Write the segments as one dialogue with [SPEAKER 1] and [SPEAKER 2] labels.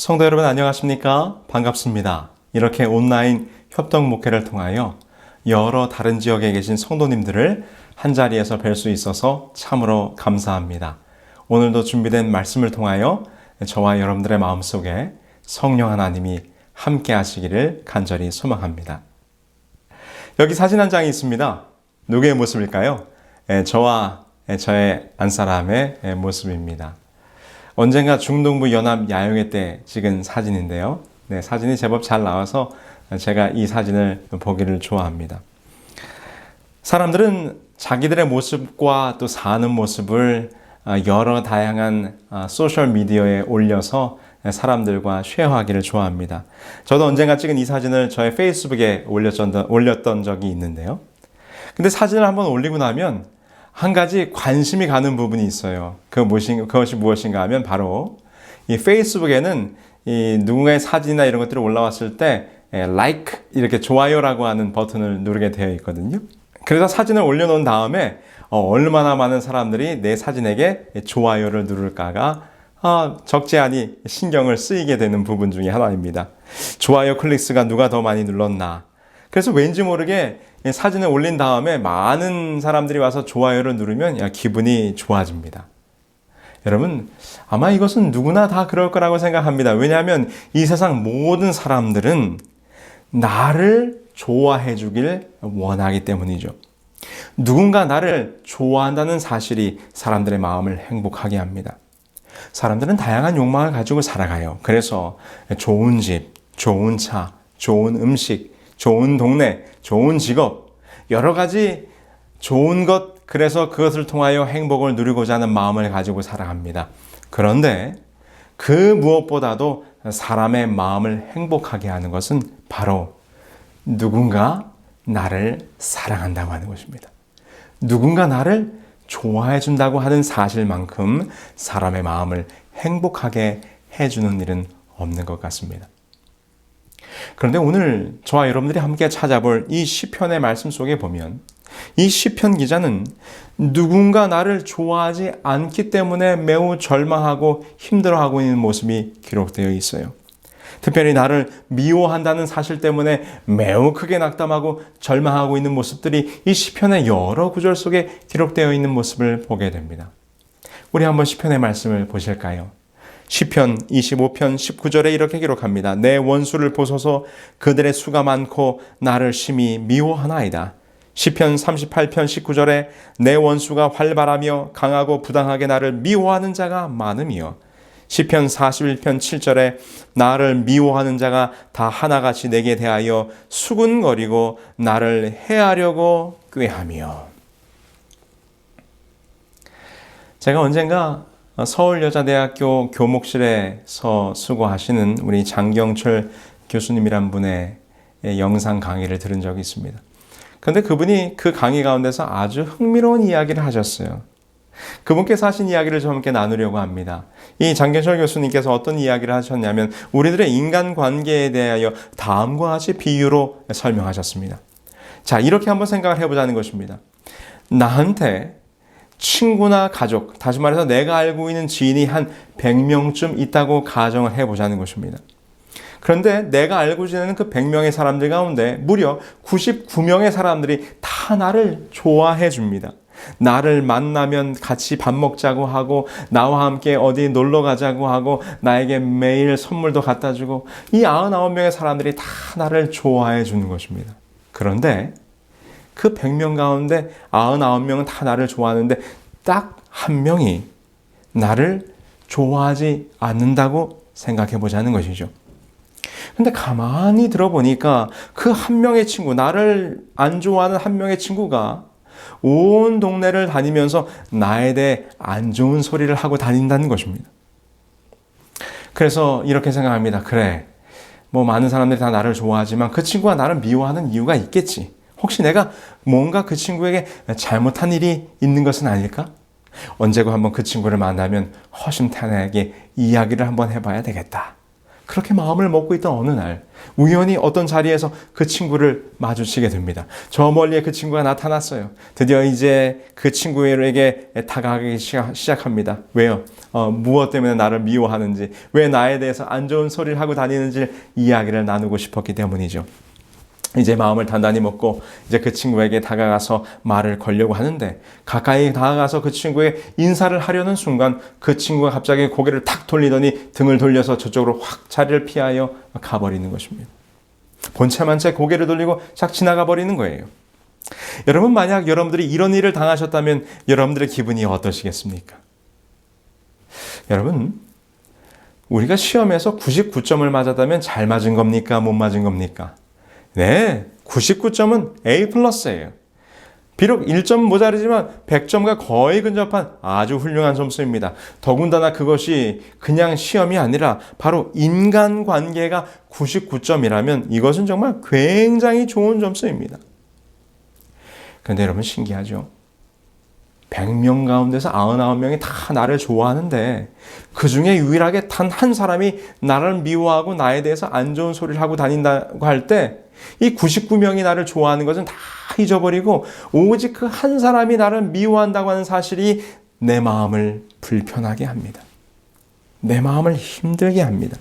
[SPEAKER 1] 성도 여러분 안녕하십니까? 반갑습니다. 이렇게 온라인 협동 목회를 통하여 여러 다른 지역에 계신 성도님들을 한자리에서 뵐 수 있어서 참으로 감사합니다. 오늘도 준비된 말씀을 통하여 저와 여러분들의 마음속에 성령 하나님이 함께 하시기를 간절히 소망합니다. 여기 사진 한 장이 있습니다. 누구의 모습일까요? 저와 저의 안사람의 모습입니다. 언젠가 중동부 연합 야영회 때 찍은 사진인데요. 사진이 제법 잘 나와서 제가 이 사진을 보기를 좋아합니다. 사람들은 자기들의 모습과 또 사는 모습을 여러 다양한 소셜미디어에 올려서 사람들과 쉐어하기를 좋아합니다. 저도 언젠가 찍은 이 사진을 저의 페이스북에 올렸던 적이 있는데요. 근데 사진을 한번 올리고 나면 한 가지 관심이 가는 부분이 있어요. 그것이 무엇인가 하면 바로 이 페이스북에는 이 누군가의 사진이나 이런 것들이 올라왔을 때 like 이렇게 좋아요라고 하는 버튼을 누르게 되어 있거든요. 그래서 사진을 올려놓은 다음에 얼마나 많은 사람들이 내 사진에게 좋아요를 누를까가 적지 않이 신경을 쓰이게 되는 부분 중에 하나입니다. 좋아요 클릭수가 누가 더 많이 눌렀나. 그래서 왠지 모르게 사진을 올린 다음에 많은 사람들이 와서 좋아요를 누르면 기분이 좋아집니다. 여러분, 아마 이것은 누구나 다 그럴 거라고 생각합니다. 왜냐하면 이 세상 모든 사람들은 나를 좋아해 주길 원하기 때문이죠. 누군가 나를 좋아한다는 사실이 사람들의 마음을 행복하게 합니다. 사람들은 다양한 욕망을 가지고 살아가요. 그래서 좋은 집, 좋은 차, 좋은 음식, 좋은 동네, 좋은 직업, 여러 가지 좋은 것, 그래서 그것을 통하여 행복을 누리고자 하는 마음을 가지고 살아갑니다. 그런데 그 무엇보다도 사람의 마음을 행복하게 하는 것은 바로 누군가 나를 사랑한다고 하는 것입니다. 누군가 나를 좋아해 준다고 하는 사실만큼 사람의 마음을 행복하게 해주는 일은 없는 것 같습니다. 그런데 오늘 저와 여러분들이 함께 찾아볼 이 시편의 말씀 속에 보면 이 시편 기자는 누군가 나를 좋아하지 않기 때문에 매우 절망하고 힘들어하고 있는 모습이 기록되어 있어요. 특별히 나를 미워한다는 사실 때문에 매우 크게 낙담하고 절망하고 있는 모습들이 이 시편의 여러 구절 속에 기록되어 있는 모습을 보게 됩니다. 우리 한번 시편의 말씀을 보실까요? 시편 25편 19절에 이렇게 기록합니다. 내 원수를 보소서 그들의 수가 많고 나를 심히 미워하나이다. 시편 38편 19절에 내 원수가 활발하며 강하고 부당하게 나를 미워하는 자가 많으며 시편 41편 7절에 나를 미워하는 자가 다 하나같이 내게 대하여 수군거리고 나를 해하려고 꾀하며. 제가 언젠가 서울여자대학교 교목실에서 수고하시는 우리 장경철 교수님이란 분의 영상 강의를 들은 적이 있습니다. 그런데 그분이 그 강의 가운데서 아주 흥미로운 이야기를 하셨어요. 그분께서 하신 이야기를 좀 함께 나누려고 합니다. 이 장경철 교수님께서 어떤 이야기를 하셨냐면 우리들의 인간관계에 대하여 다음과 같이 비유로 설명하셨습니다. 자, 이렇게 한번 생각을 해보자는 것입니다. 나한테 친구나 가족, 다시 말해서 내가 알고 있는 지인이 한 100명쯤 있다고 가정을 해보자는 것입니다. 그런데 내가 알고 지내는 그 100명의 사람들 가운데 무려 99명의 사람들이 다 나를 좋아해 줍니다. 나를 만나면 같이 밥 먹자고 하고 나와 함께 어디 놀러 가자고 하고 나에게 매일 선물도 갖다 주고 이 99명의 사람들이 다 나를 좋아해 주는 것입니다. 그런데 그 100명 가운데 99명은 다 나를 좋아하는데 딱 한 명이 나를 좋아하지 않는다고 생각해 보자는 것이죠. 근데 가만히 들어보니까 그 한 명의 친구, 나를 안 좋아하는 한 명의 친구가 온 동네를 다니면서 나에 대해 안 좋은 소리를 하고 다닌다는 것입니다. 그래서 이렇게 생각합니다. 그래, 뭐 많은 사람들이 다 나를 좋아하지만 그 친구가 나를 미워하는 이유가 있겠지. 혹시 내가 뭔가 그 친구에게 잘못한 일이 있는 것은 아닐까? 언제고 한번 그 친구를 만나면 허심탄회하게 이야기를 한번 해봐야 되겠다. 그렇게 마음을 먹고 있던 어느 날 우연히 어떤 자리에서 그 친구를 마주치게 됩니다. 저 멀리에 그 친구가 나타났어요. 드디어 이제 그 친구에게 다가가기 시작합니다. 왜요? 무엇 때문에 나를 미워하는지, 왜 나에 대해서 안 좋은 소리를 하고 다니는지 이야기를 나누고 싶었기 때문이죠. 이제 마음을 단단히 먹고 이제 그 친구에게 다가가서 말을 걸려고 하는데, 가까이 다가가서 그 친구에게 인사를 하려는 순간 그 친구가 갑자기 고개를 탁 돌리더니 등을 돌려서 저쪽으로 확 자리를 피하여 가버리는 것입니다. 본체만 채 고개를 돌리고 싹 지나가 버리는 거예요. 여러분, 만약 여러분들이 이런 일을 당하셨다면 여러분들의 기분이 어떠시겠습니까? 여러분, 우리가 시험에서 99점을 맞았다면 잘 맞은 겁니까? 못 맞은 겁니까? 네, 99점은 A+예요. 비록 1점 모자르지만 100점과 거의 근접한 아주 훌륭한 점수입니다. 더군다나 그것이 그냥 시험이 아니라 바로 인간관계가 99점이라면 이것은 정말 굉장히 좋은 점수입니다. 그런데 여러분, 신기하죠? 100명 가운데서 99명이 다 나를 좋아하는데 그 중에 유일하게 단 한 사람이 나를 미워하고 나에 대해서 안 좋은 소리를 하고 다닌다고 할 때 이 99명이 나를 좋아하는 것은 다 잊어버리고 오직 그 한 사람이 나를 미워한다고 하는 사실이 내 마음을 불편하게 합니다. 내 마음을 힘들게 합니다.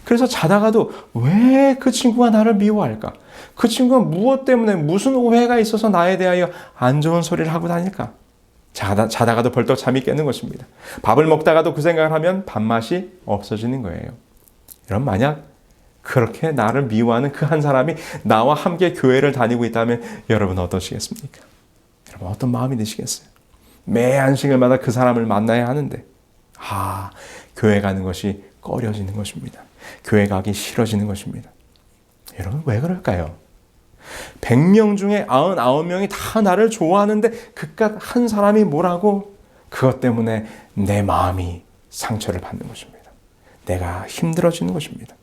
[SPEAKER 1] 그래서 자다가도 왜 그 친구가 나를 미워할까? 그 친구가 무엇 때문에 무슨 오해가 있어서 나에 대하여 안 좋은 소리를 하고 다닐까? 자다가도 벌떡 잠이 깨는 것입니다. 밥을 먹다가도 그 생각을 하면 밥맛이 없어지는 거예요. 여러분, 만약 그렇게 나를 미워하는 그 한 사람이 나와 함께 교회를 다니고 있다면 여러분 어떠시겠습니까? 여러분 어떤 마음이 드시겠어요? 매 안식일마다 그 사람을 만나야 하는데 교회 가는 것이 꺼려지는 것입니다. 교회 가기 싫어지는 것입니다. 여러분, 왜 그럴까요? 100명 중에 99명이 다 나를 좋아하는데 그깟 한 사람이 뭐라고? 그것 때문에 내 마음이 상처를 받는 것입니다. 내가 힘들어지는 것입니다.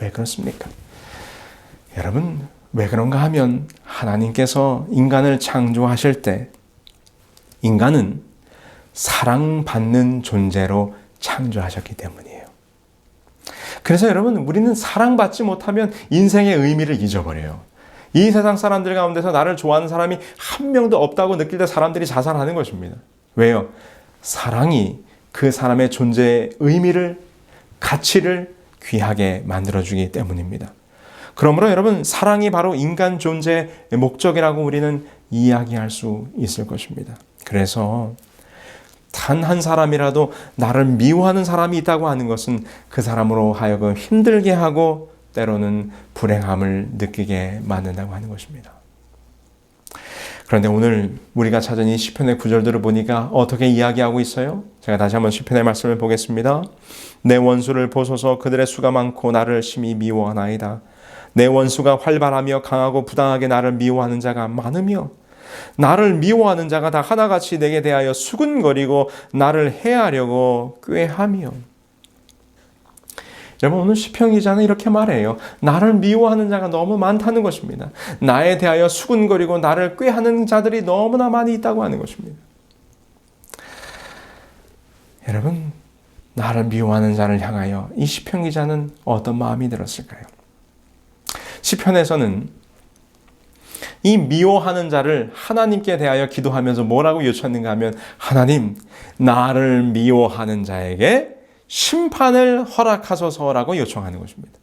[SPEAKER 1] 왜 그렇습니까? 여러분, 왜 그런가 하면 하나님께서 인간을 창조하실 때 인간은 사랑받는 존재로 창조하셨기 때문이에요. 그래서 여러분, 우리는 사랑받지 못하면 인생의 의미를 잊어버려요. 이 세상 사람들 가운데서 나를 좋아하는 사람이 한 명도 없다고 느낄 때 사람들이 자살하는 것입니다. 왜요? 사랑이 그 사람의 존재의 의미를, 가치를 귀하게 만들어주기 때문입니다. 그러므로 여러분, 사랑이 바로 인간 존재의 목적이라고 우리는 이야기할 수 있을 것입니다. 그래서 단 한 사람이라도 나를 미워하는 사람이 있다고 하는 것은 그 사람으로 하여금 힘들게 하고 때로는 불행함을 느끼게 만든다고 하는 것입니다. 그런데 오늘 우리가 찾은 이 시편의 구절들을 보니까 어떻게 이야기하고 있어요? 제가 다시 한번 시편의 말씀을 보겠습니다. 내 원수를 보소서. 그들의 수가 많고 나를 심히 미워하나이다. 내 원수가 활발하며 강하고 부당하게 나를 미워하는 자가 많으며 나를 미워하는 자가 다 하나같이 내게 대하여 수근거리고 나를 해하려고 꾀하며. 여러분, 오늘 시편 기자는 이렇게 말해요. 나를 미워하는 자가 너무 많다는 것입니다. 나에 대하여 수근거리고 나를 꾀하는 자들이 너무나 많이 있다고 하는 것입니다. 여러분, 나를 미워하는 자를 향하여 이 시편 기자는 어떤 마음이 들었을까요? 시편에서는 이 미워하는 자를 하나님께 대하여 기도하면서 뭐라고 요청했는가 하면, 하나님, 나를 미워하는 자에게 심판을 허락하소서라고 요청하는 것입니다.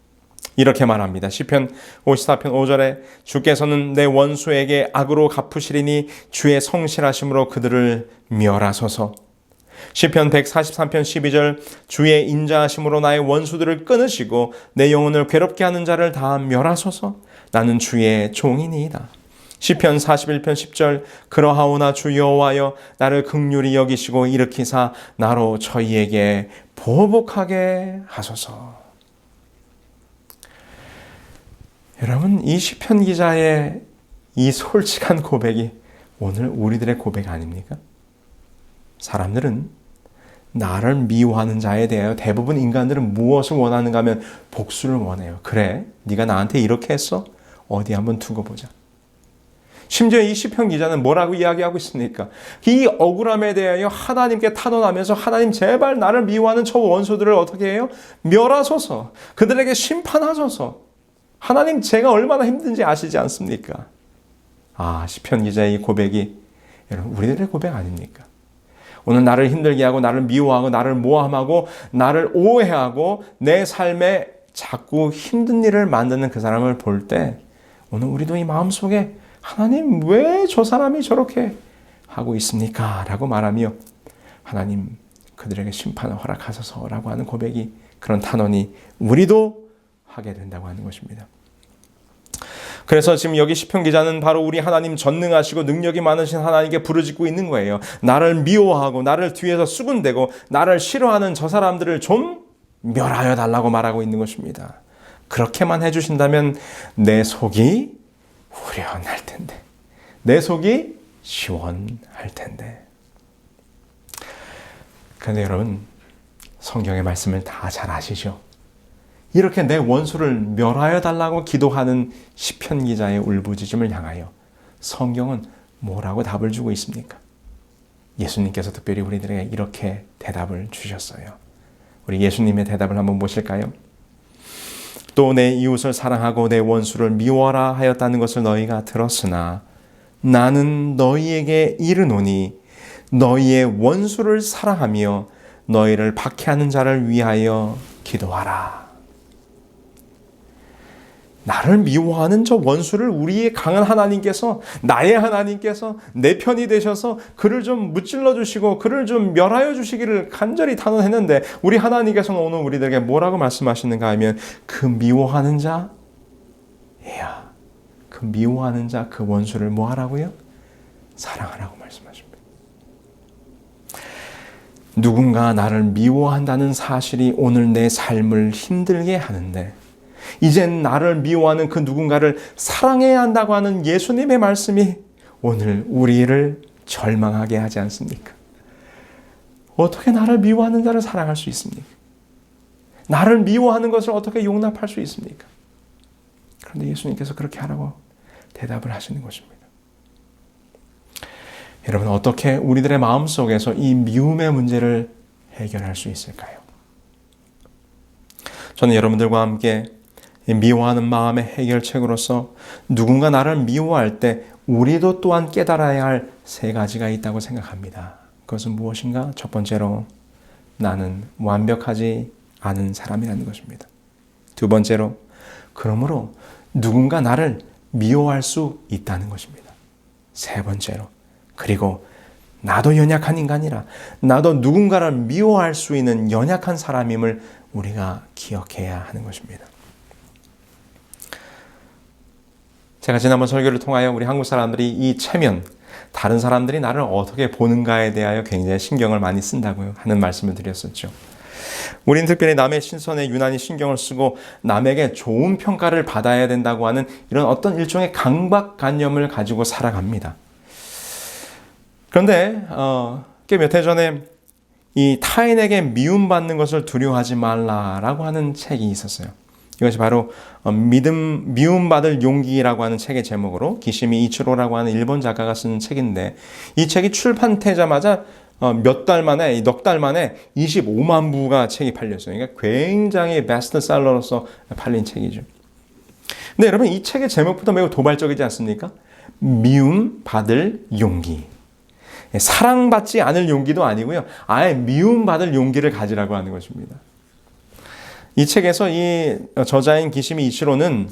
[SPEAKER 1] 이렇게 말합니다. 시편 54편 5절에 주께서는 내 원수에게 악으로 갚으시리니 주의 성실하심으로 그들을 멸하소서. 시편 143편 12절 주의 인자하심으로 나의 원수들을 끊으시고 내 영혼을 괴롭게 하는 자를 다 멸하소서. 나는 주의 종이니이다. 시편 41편 10절 그러하오나 주 여호와여 나를 긍휼히 여기시고 일으키사 나로 저희에게 보복하게 하소서. 여러분, 이 시편 기자의 이 솔직한 고백이 오늘 우리들의 고백 아닙니까? 사람들은 나를 미워하는 자에 대하여 대부분 인간들은 무엇을 원하는가 하면 복수를 원해요. 그래, 네가 나한테 이렇게 했어? 어디 한번 두고 보자. 심지어 이 시편 기자는 뭐라고 이야기하고 있습니까? 이 억울함에 대하여 하나님께 탄원하면서 하나님 제발 나를 미워하는 저 원수들을 어떻게 해요? 멸하소서. 그들에게 심판하소서. 하나님 제가 얼마나 힘든지 아시지 않습니까? 시편 기자의 이 고백이 여러분 우리들의 고백 아닙니까? 오늘 나를 힘들게 하고 나를 미워하고 나를 모함하고 나를 오해하고 내 삶에 자꾸 힘든 일을 만드는 그 사람을 볼 때 오늘 우리도 이 마음속에 하나님 왜 저 사람이 저렇게 하고 있습니까? 라고 말하며 하나님 그들에게 심판을 허락하소서라고 하는 고백이 그런 탄원이 우리도 하게 된다고 하는 것입니다. 그래서 지금 여기 시편 기자는 바로 우리 하나님 전능하시고 능력이 많으신 하나님께 부르짖고 있는 거예요. 나를 미워하고 나를 뒤에서 수군대고 나를 싫어하는 저 사람들을 좀 멸하여 달라고 말하고 있는 것입니다. 그렇게만 해주신다면 내 속이 후련할 텐데, 내 속이 시원할 텐데. 그런데 여러분 성경의 말씀을 다 잘 아시죠? 이렇게 내 원수를 멸하여 달라고 기도하는 시편 기자의 울부짖음을 향하여 성경은 뭐라고 답을 주고 있습니까? 예수님께서 특별히 우리들에게 이렇게 대답을 주셨어요. 우리 예수님의 대답을 한번 보실까요? 또 내 이웃을 사랑하고 내 원수를 미워하라 하였다는 것을 너희가 들었으나 나는 너희에게 이르노니 너희의 원수를 사랑하며 너희를 박해하는 자를 위하여 기도하라. 나를 미워하는 저 원수를 우리의 강한 하나님께서, 나의 하나님께서 내 편이 되셔서 그를 좀 무찔러 주시고 그를 좀 멸하여 주시기를 간절히 탄원했는데 우리 하나님께서는 오늘 우리들에게 뭐라고 말씀하시는가 하면 그 미워하는 자야, 그 미워하는 자, 그 원수를 뭐 하라고요? 사랑하라고 말씀하십니다. 누군가 나를 미워한다는 사실이 오늘 내 삶을 힘들게 하는데 이젠 나를 미워하는 그 누군가를 사랑해야 한다고 하는 예수님의 말씀이 오늘 우리를 절망하게 하지 않습니까? 어떻게 나를 미워하는 자를 사랑할 수 있습니까? 나를 미워하는 것을 어떻게 용납할 수 있습니까? 그런데 예수님께서 그렇게 하라고 대답을 하시는 것입니다. 여러분 어떻게 우리들의 마음속에서 이 미움의 문제를 해결할 수 있을까요? 저는 여러분들과 함께 미워하는 마음의 해결책으로서 누군가 나를 미워할 때 우리도 또한 깨달아야 할 세 가지가 있다고 생각합니다. 그것은 무엇인가? 첫 번째로 나는 완벽하지 않은 사람이라는 것입니다. 두 번째로 그러므로 누군가 나를 미워할 수 있다는 것입니다. 세 번째로 그리고 나도 연약한 인간이라 나도 누군가를 미워할 수 있는 연약한 사람임을 우리가 기억해야 하는 것입니다. 제가 지난번 설교를 통하여 우리 한국 사람들이 이 체면, 다른 사람들이 나를 어떻게 보는가에 대하여 굉장히 신경을 많이 쓴다고 하는 말씀을 드렸었죠. 우리는 특별히 남의 신선에 유난히 신경을 쓰고 남에게 좋은 평가를 받아야 된다고 하는 이런 어떤 일종의 강박관념을 가지고 살아갑니다. 그런데 꽤 몇 해 전에 이 타인에게 미움받는 것을 두려워하지 말라라고 하는 책이 있었어요. 이것이 바로 미움받을 용기라고 하는 책의 제목으로 기시미 이치로라고 하는 일본 작가가 쓴 책인데 이 책이 출판되자마자 넉 달 만에 25만 부가 책이 팔렸어요. 그러니까 굉장히 베스트셀러로서 팔린 책이죠. 근데 여러분 이 책의 제목부터 매우 도발적이지 않습니까? 미움받을 용기. 사랑받지 않을 용기도 아니고요. 아예 미움받을 용기를 가지라고 하는 것입니다. 이 책에서 이 저자인 기시미 이치로는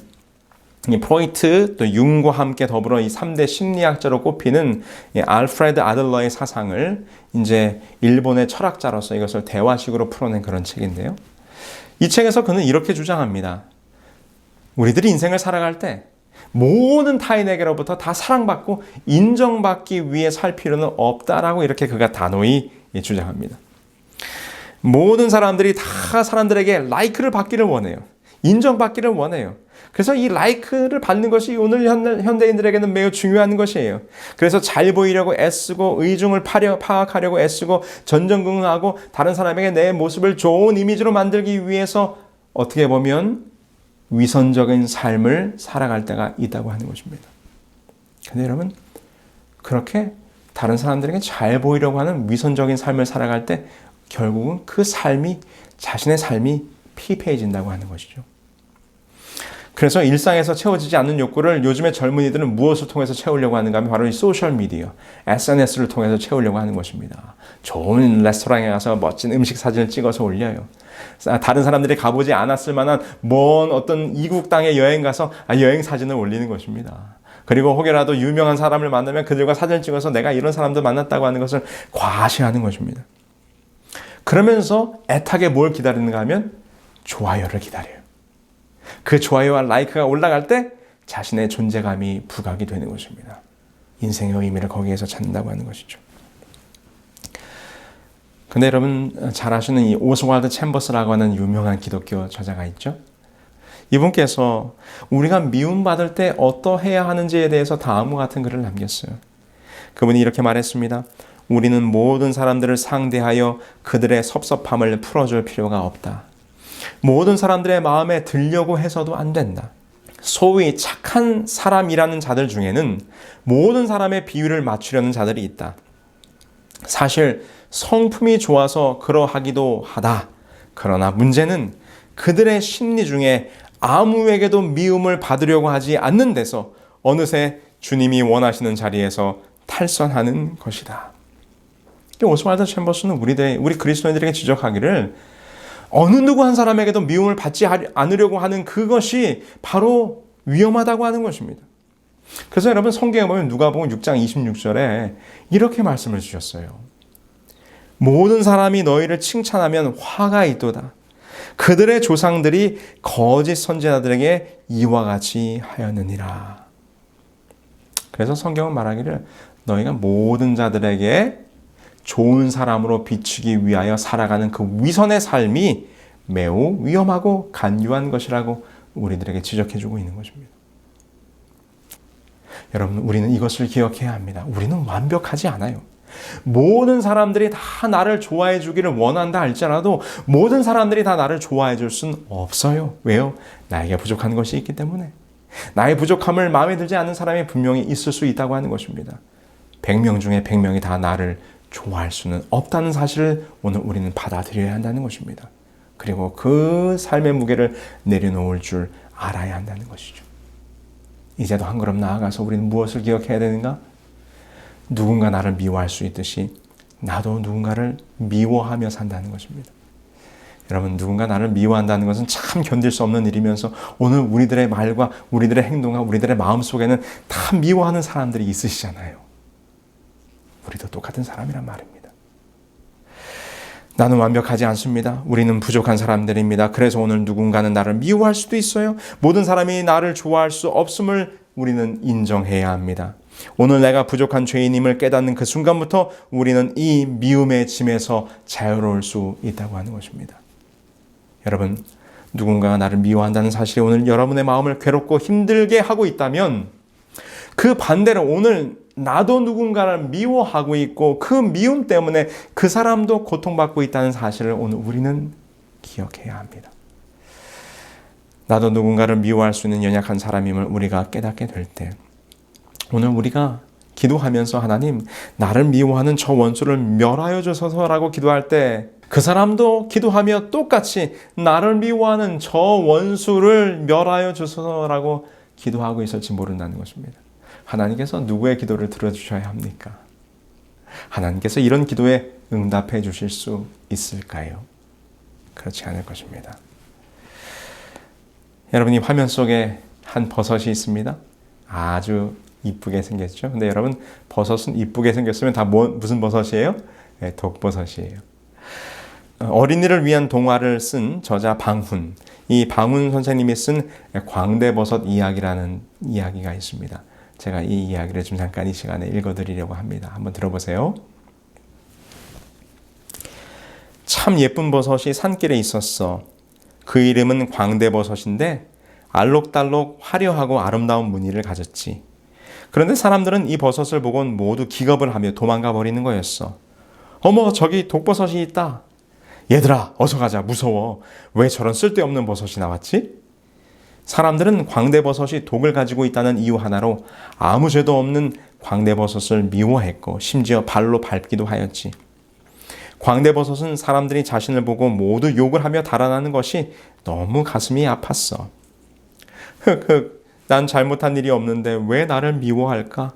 [SPEAKER 1] 프로이트 또 융과 함께 더불어 이 3대 심리학자로 꼽히는 알프레드 아들러의 사상을 이제 일본의 철학자로서 이것을 대화식으로 풀어낸 그런 책인데요. 이 책에서 그는 이렇게 주장합니다. 우리들이 인생을 살아갈 때 모든 타인에게로부터 다 사랑받고 인정받기 위해 살 필요는 없다라고 이렇게 그가 단호히 주장합니다. 모든 사람들이 다 사람들에게 라이크를 받기를 원해요. 인정받기를 원해요. 그래서 이 라이크를 받는 것이 오늘 현대인들에게는 매우 중요한 것이에요. 그래서 잘 보이려고 애쓰고 의중을 파악하려고 애쓰고 전전긍긍하고 다른 사람에게 내 모습을 좋은 이미지로 만들기 위해서 어떻게 보면 위선적인 삶을 살아갈 때가 있다고 하는 것입니다. 근데 여러분, 그렇게 다른 사람들에게 잘 보이려고 하는 위선적인 삶을 살아갈 때 결국은 그 삶이, 자신의 삶이 피폐해진다고 하는 것이죠. 그래서 일상에서 채워지지 않는 욕구를 요즘의 젊은이들은 무엇을 통해서 채우려고 하는가 하면 바로 이 소셜미디어, SNS를 통해서 채우려고 하는 것입니다. 좋은 레스토랑에 가서 멋진 음식 사진을 찍어서 올려요. 다른 사람들이 가보지 않았을 만한 먼 어떤 이국 땅에 여행 가서 여행 사진을 올리는 것입니다. 그리고 혹여라도 유명한 사람을 만나면 그들과 사진을 찍어서 내가 이런 사람들 만났다고 하는 것을 과시하는 것입니다. 그러면서 애타게 뭘 기다리는가 하면 좋아요를 기다려요. 그 좋아요와 라이크가 올라갈 때 자신의 존재감이 부각이 되는 것입니다. 인생의 의미를 거기에서 찾는다고 하는 것이죠. 근데 여러분 잘 아시는 이 오스왈드 챔버스라고 하는 유명한 기독교 저자가 있죠. 이분께서 우리가 미움받을 때 어떠해야 하는지에 대해서 다음과 같은 글을 남겼어요. 그분이 이렇게 말했습니다. 우리는 모든 사람들을 상대하여 그들의 섭섭함을 풀어줄 필요가 없다. 모든 사람들의 마음에 들려고 해서도 안 된다. 소위 착한 사람이라는 자들 중에는 모든 사람의 비율을 맞추려는 자들이 있다. 사실 성품이 좋아서 그러하기도 하다. 그러나 문제는 그들의 심리 중에 아무에게도 미움을 받으려고 하지 않는 데서 어느새 주님이 원하시는 자리에서 탈선하는 것이다. 오스왈드 챔버스는 우리 그리스도인들에게 지적하기를 어느 누구 한 사람에게도 미움을 받지 않으려고 하는 그것이 바로 위험하다고 하는 것입니다. 그래서 여러분 성경에 보면 누가복음 6장 26절에 이렇게 말씀을 주셨어요. 모든 사람이 너희를 칭찬하면 화가 있도다. 그들의 조상들이 거짓 선지자들에게 이와 같이 하였느니라. 그래서 성경은 말하기를 너희가 모든 자들에게 좋은 사람으로 비추기 위하여 살아가는 그 위선의 삶이 매우 위험하고 간교한 것이라고 우리들에게 지적해주고 있는 것입니다. 여러분, 우리는 이것을 기억해야 합니다. 우리는 완벽하지 않아요. 모든 사람들이 다 나를 좋아해 주기를 원한다 할지라도 모든 사람들이 다 나를 좋아해 줄 수는 없어요. 왜요? 나에게 부족한 것이 있기 때문에. 나의 부족함을 마음에 들지 않는 사람이 분명히 있을 수 있다고 하는 것입니다. 100명 중에 100명이 다 나를 좋아할 수는 없다는 사실을 오늘 우리는 받아들여야 한다는 것입니다. 그리고 그 삶의 무게를 내려놓을 줄 알아야 한다는 것이죠. 이제도 한 걸음 나아가서 우리는 무엇을 기억해야 되는가? 누군가 나를 미워할 수 있듯이 나도 누군가를 미워하며 산다는 것입니다. 여러분, 누군가 나를 미워한다는 것은 참 견딜 수 없는 일이면서 오늘 우리들의 말과 우리들의 행동과 우리들의 마음속에는 다 미워하는 사람들이 있으시잖아요. 우리도 똑같은 사람이란 말입니다. 나는 완벽하지 않습니다. 우리는 부족한 사람들입니다. 그래서 오늘 누군가는 나를 미워할 수도 있어요. 모든 사람이 나를 좋아할 수 없음을 우리는 인정해야 합니다. 오늘 내가 부족한 죄인임을 깨닫는 그 순간부터 우리는 이 미움의 짐에서 자유로울 수 있다고 하는 것입니다. 여러분, 누군가가 나를 미워한다는 사실이 오늘 여러분의 마음을 괴롭고 힘들게 하고 있다면 그 반대로 오늘 나도 누군가를 미워하고 있고 그 미움 때문에 그 사람도 고통받고 있다는 사실을 오늘 우리는 기억해야 합니다. 나도 누군가를 미워할 수 있는 연약한 사람임을 우리가 깨닫게 될 때 오늘 우리가 기도하면서 하나님 나를 미워하는 저 원수를 멸하여 주소서라고 기도할 때 그 사람도 기도하며 똑같이 나를 미워하는 저 원수를 멸하여 주소서라고 기도하고 있을지 모른다는 것입니다. 하나님께서 누구의 기도를 들어주셔야 합니까? 하나님께서 이런 기도에 응답해 주실 수 있을까요? 그렇지 않을 것입니다. 여러분, 이 화면 속에 한 버섯이 있습니다. 아주 이쁘게 생겼죠. 근데 여러분, 버섯은 이쁘게 생겼으면 다 무슨 버섯이에요? 네, 독버섯이에요. 어린이를 위한 동화를 쓴 저자 방훈. 이 방훈 선생님이 쓴 광대버섯 이야기라는 이야기가 있습니다. 제가 이 이야기를 좀 잠깐 이 시간에 읽어드리려고 합니다. 한번 들어보세요. 참 예쁜 버섯이 산길에 있었어. 그 이름은 광대버섯인데 알록달록 화려하고 아름다운 무늬를 가졌지. 그런데 사람들은 이 버섯을 보곤 모두 기겁을 하며 도망가 버리는 거였어. 어머, 저기 독버섯이 있다. 얘들아, 어서 가자. 무서워. 왜 저런 쓸데없는 버섯이 나왔지? 사람들은 광대버섯이 독을 가지고 있다는 이유 하나로 아무 죄도 없는 광대버섯을 미워했고 심지어 발로 밟기도 하였지. 광대버섯은 사람들이 자신을 보고 모두 욕을 하며 달아나는 것이 너무 가슴이 아팠어. 흑흑, 난 잘못한 일이 없는데 왜 나를 미워할까?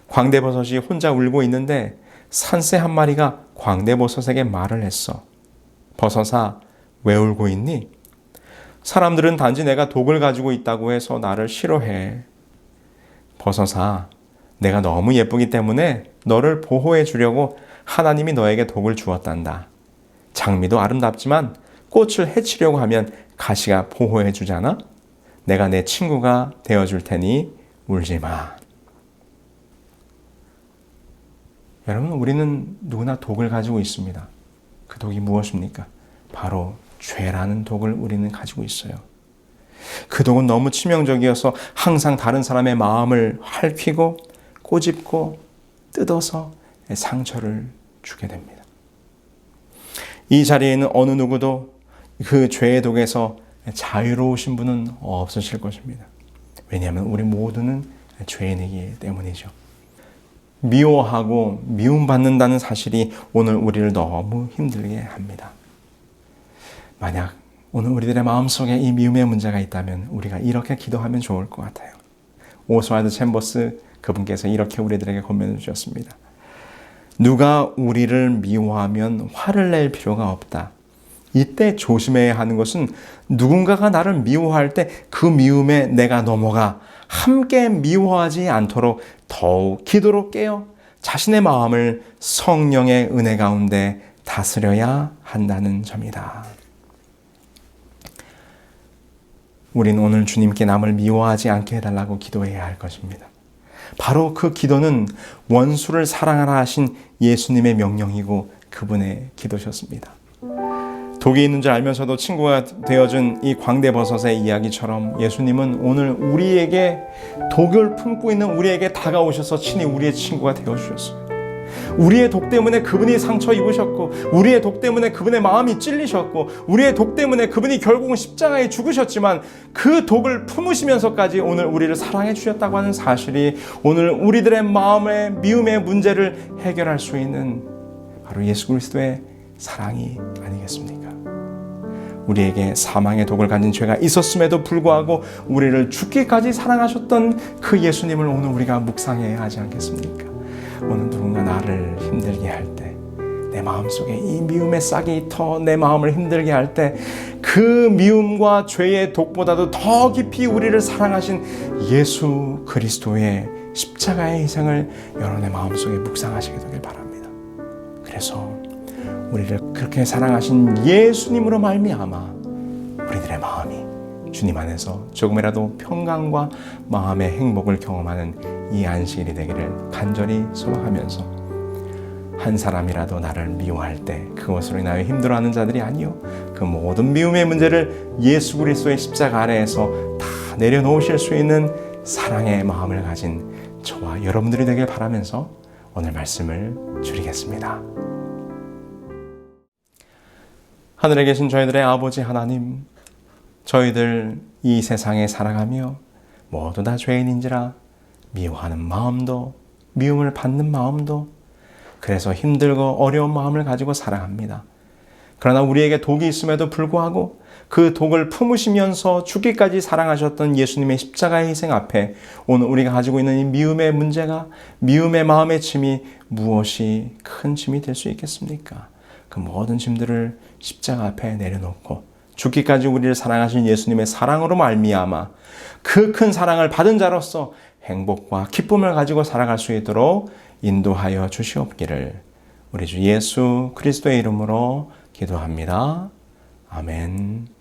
[SPEAKER 1] 광대버섯이 혼자 울고 있는데 산새 한 마리가 광대버섯에게 말을 했어. 버섯아, 왜 울고 있니? 사람들은 단지 내가 독을 가지고 있다고 해서 나를 싫어해. 버섯아, 내가 너무 예쁘기 때문에 너를 보호해 주려고 하나님이 너에게 독을 주었단다. 장미도 아름답지만 꽃을 해치려고 하면 가시가 보호해 주잖아? 내가 내 친구가 되어줄 테니 울지 마. 여러분, 우리는 누구나 독을 가지고 있습니다. 그 독이 무엇입니까? 바로 죄라는 독을 우리는 가지고 있어요. 그 독은 너무 치명적이어서 항상 다른 사람의 마음을 핥히고 꼬집고 뜯어서 상처를 주게 됩니다. 이 자리에 있는 어느 누구도 그 죄의 독에서 자유로우신 분은 없으실 것입니다. 왜냐하면 우리 모두는 죄인이기 때문이죠. 미워하고 미움받는다는 사실이 오늘 우리를 너무 힘들게 합니다. 만약 오늘 우리들의 마음속에 이 미움의 문제가 있다면 우리가 이렇게 기도하면 좋을 것 같아요. 오스왈드 챔버스 그분께서 이렇게 우리들에게 권면해 주셨습니다. 누가 우리를 미워하면 화를 낼 필요가 없다. 이때 조심해야 하는 것은 누군가가 나를 미워할 때 그 미움에 내가 넘어가 함께 미워하지 않도록 더욱 기도로 깨어 자신의 마음을 성령의 은혜 가운데 다스려야 한다는 점이다. 우린 오늘 주님께 남을 미워하지 않게 해달라고 기도해야 할 것입니다. 바로 그 기도는 원수를 사랑하라 하신 예수님의 명령이고 그분의 기도셨습니다. 독이 있는 줄 알면서도 친구가 되어준 이 광대버섯의 이야기처럼 예수님은 오늘 우리에게 독을 품고 있는 우리에게 다가오셔서 친히 우리의 친구가 되어주셨어요. 우리의 독 때문에 그분이 상처 입으셨고 우리의 독 때문에 그분의 마음이 찔리셨고 우리의 독 때문에 그분이 결국은 십자가에 죽으셨지만 그 독을 품으시면서까지 오늘 우리를 사랑해 주셨다고 하는 사실이 오늘 우리들의 마음의 미움의 문제를 해결할 수 있는 바로 예수 그리스도의 사랑이 아니겠습니까? 우리에게 사망의 독을 가진 죄가 있었음에도 불구하고 우리를 죽기까지 사랑하셨던 그 예수님을 오늘 우리가 묵상해야 하지 않겠습니까? 오늘 누군가 나를 힘들게 할 때, 내 마음속에 이 미움의 싹이 터 내 마음을 힘들게 할 때 그 미움과 죄의 독보다도 더 깊이 우리를 사랑하신 예수 그리스도의 십자가의 희생을 여러분의 마음속에 묵상하시게 되길 바랍니다. 그래서 우리를 그렇게 사랑하신 예수님으로 말미암아 우리들의 마음이 주님 안에서 조금이라도 평강과 마음의 행복을 경험하는 이 안식일이 되기를 간절히 소망하면서 한 사람이라도 나를 미워할 때 그것으로 인하여 힘들어하는 자들이 아니요 그 모든 미움의 문제를 예수 그리스도의 십자가 아래에서 다 내려놓으실 수 있는 사랑의 마음을 가진 저와 여러분들이 되길 바라면서 오늘 말씀을 줄이겠습니다. 하늘에 계신 저희들의 아버지 하나님, 저희들 이 세상에 살아가며 모두 다 죄인인지라 미워하는 마음도 미움을 받는 마음도 그래서 힘들고 어려운 마음을 가지고 살아갑니다. 그러나 우리에게 독이 있음에도 불구하고 그 독을 품으시면서 죽기까지 사랑하셨던 예수님의 십자가의 희생 앞에 오늘 우리가 가지고 있는 이 미움의 문제가 미움의 마음의 짐이 무엇이 큰 짐이 될 수 있겠습니까? 그 모든 짐들을 십자가 앞에 내려놓고 죽기까지 우리를 사랑하신 예수님의 사랑으로 말미암아 그 큰 사랑을 받은 자로서 행복과 기쁨을 가지고 살아갈 수 있도록 인도하여 주시옵기를 우리 주 예수 그리스도의 이름으로 기도합니다. 아멘.